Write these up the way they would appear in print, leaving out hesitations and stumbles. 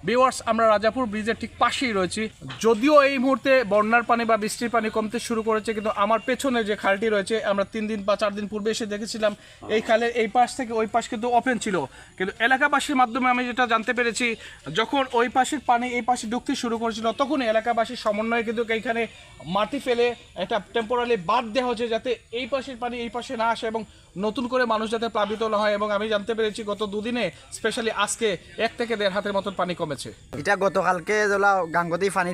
Viewers, আমরা রাজাপুর ব্রিজের ঠিক পাশেই রয়েছি। যদিও এই মুহূর্তে বন্যার পানি বা বৃষ্টির পানি কমতে শুরু করেছে, কিন্তু আমার পেছনে যে খালটি রয়েছে, আমরা 3 দিন বা 4 দিন পূর্বে এসে দেখেছিলাম এই খালের এই পাশ থেকে ওই পাশ কিন্তু ওপেন ছিল। কিন্তু এলাকাবাসীর মাধ্যমে আমি যেটা জানতে পেরেছি, যখন ওই পাশের পানি এই পাশে ঢুকতে শুরু করেছিল, তখন এলাকাবাসীর সমন্বয়ে কিন্তু এইখানে মাটি ফেলে একটা টেম্পোরারি বাঁধ দেওয়া হচ্ছে, যাতে এই পাশের পানি এই পাশে না আসে এবং নতুন করে মানুষ যাতে প্লাবিত না হয়। এবং আমি জানতে পেরেছি গত দুদিনে, স্পেশালি আজকে 1 থেকে 1.5 হাতের মতন পানি কমেছে। এটা গতকালকে যেলা গাঙ্গতেই পানি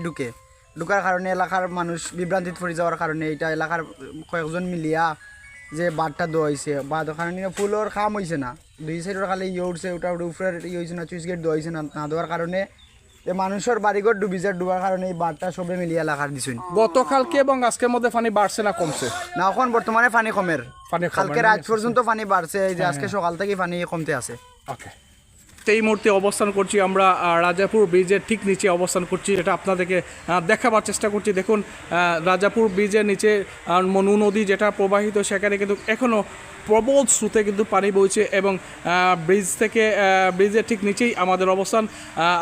ঢুকার কারণে এলাকার মানুষ বিভ্রান্তিত পড়ে যাওয়ার কারণে এটা এলাকার কয়েকজন মিলিয়া যে বাঁধটা দেওয়া হয়েছে, বাঁধের কারণে ফুলের খাম হয়েছে না, 2 সাইডের খালি উঠছে, ওটা উপরের হয়েছে না, সুইচ গেট দেওয়া হয়েছে না দেওয়ার কারণে মানুষের বাড়িঘর ডুবার কারণে এই বাঁধটা সবে মিলিয়ে এলাকার দিচ্ছেন। গতকালকে এবং আজকের মধ্যে পানি বাড়ছে না কমছে? না, এখন বর্তমানে পানি কমের, কালকে রাত পর্যন্ত পানি বাড়ছে, এই যে আজকে সকাল থেকে পানি কমতে আছে। ওকে, এই মুহূর্তে অবস্থান করছি আমরা রাজাপুর ব্রিজের ঠিক নিচে অবস্থান করছি, যেটা আপনাদেরকে দেখাবার চেষ্টা করছি। দেখুন, রাজাপুর ব্রিজের নিচে মনু নদী যেটা প্রবাহিত, সেখানে কিন্তু এখনও প্রবল স্রোতে কিন্তু পানি বইছে এবং ব্রিজ থেকে ব্রিজের ঠিক নিচেই আমাদের অবস্থান।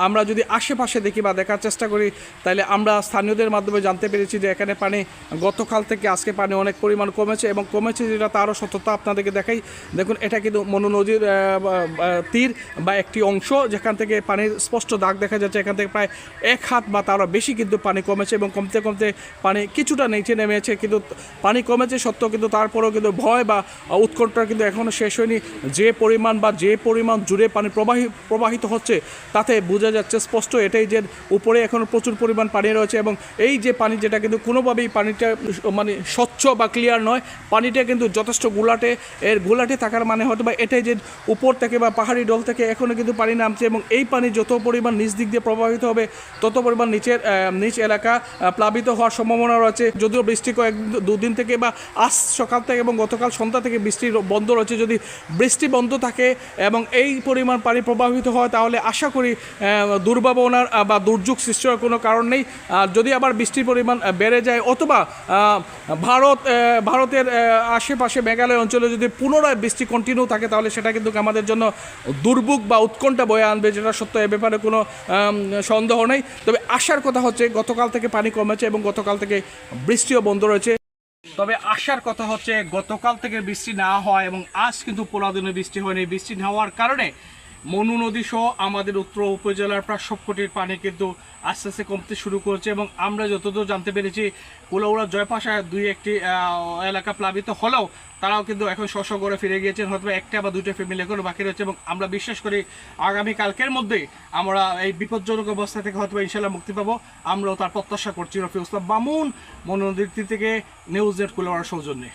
আমরা যদি আশেপাশে দেখি বা দেখার চেষ্টা করি, তাহলে আমরা স্থানীয়দের মাধ্যমে জানতে পেরেছি যে এখানে পানি গতকাল থেকে আজকে পানি অনেক পরিমাণ কমেছে, এবং কমেছে যেটা তারও সত্যতা আপনাদেরকে দেখাই। দেখুন, এটা কিন্তু মনু নদীর তীর বা একটি অংশ, যেখান থেকে পানির স্পষ্ট দাগ দেখা যাচ্ছে। এখান থেকে প্রায় 1 হাত বা তারও বেশি কিন্তু পানি কমেছে, এবং কমতে কমতে পানি কিছুটা নিচে নেমেছে। কিন্তু পানি কমেছে সত্ত্বেও কিন্তু তারপরেও কিন্তু ভয় বা উৎকণ্ঠা কিন্তু এখনও শেষ হয়নি। যে পরিমাণ জুড়ে পানি প্রবাহিত হচ্ছে, তাতে বোঝা যাচ্ছে স্পষ্ট এটাই যে উপরে এখনও প্রচুর পরিমাণ পানি রয়েছে, এবং এই যে পানি, যেটা কিন্তু কোনোভাবেই পানিটা মানে স্বচ্ছ বা ক্লিয়ার নয়, পানিটা কিন্তু যথেষ্ট ঘোলাটে থাকার মানে হয়তো বা এটাই যে উপর থেকে বা পাহাড়ি ডল থেকে এখনও কিন্তু পানি নামছে, এবং এই পানি যত পরিমাণ নিচ দিক দিয়ে প্রবাহিত হবে, তত পরিমাণ নিচ এলাকা প্লাবিত হওয়ার সম্ভাবনা রয়েছে। যদিও বৃষ্টি দুদিন থেকে বা আজ সকাল থেকে এবং গতকাল সন্ধ্যা থেকে বৃষ্টি বন্ধ রয়েছে। যদি বৃষ্টি বন্ধ থাকে এবং এই পরিমাণ পানি প্রবাহিত হয়, তাহলে আশা করি দুর্ভাবনার বা দুর্যোগ সৃষ্টি হওয়ার কোনো কারণ নেই। যদি আবার বৃষ্টির পরিমাণ বেড়ে যায়, অথবা ভারতের আশেপাশে মেঘালয় অঞ্চলে যদি পুনরায় বৃষ্টি কন্টিনিউ থাকে, তাহলে সেটা কিন্তু আমাদের জন্য দুর্ভোগ বা উৎকণ্ঠা বয়ে আনবে, যেটা সত্য, এ ব্যাপারে কোনো সন্দেহ নেই। তবে আশার কথা হচ্ছে গতকাল থেকে পানি কমেছে এবং গতকাল থেকে বৃষ্টিও বন্ধ রয়েছে। তবে আশার কথা হচ্ছে গতকাল থেকে বৃষ্টি না হয়, এবং আজ কিন্তু পোলা দিনে বৃষ্টি হয়নি। বৃষ্টি না হওয়ার কারণে মনু নদী সহ আমাদের উত্তর উপজেলার প্রায় সবকটির পানি কিন্তু আস্তে আস্তে কমতে শুরু করছে। এবং আমরা যতদূর জানতে পেরেছি, কুলাউড়া জয়পাশায় 2-1টি এলাকা প্লাবিত হলেও তারাও কিন্তু এখন স্ব ঘরে ফিরে গিয়েছেন, হয়তো 1টা বা 2টা ফ্যামিলি এখনো বাকি রয়েছে। এবং আমরা বিশ্বাস করি আগামীকালকের মধ্যেই আমরা এই বিপজ্জনক অবস্থা থেকে হয়তো ইনশাল্লাহ মুক্তি পাবো। আমরাও তার প্রত্যাশা করছি। রফিউল ইসলাম মামুন, মনু নদীর তীর থেকে, নিউজ নেট কুলাউড়ার সৌজন্যে।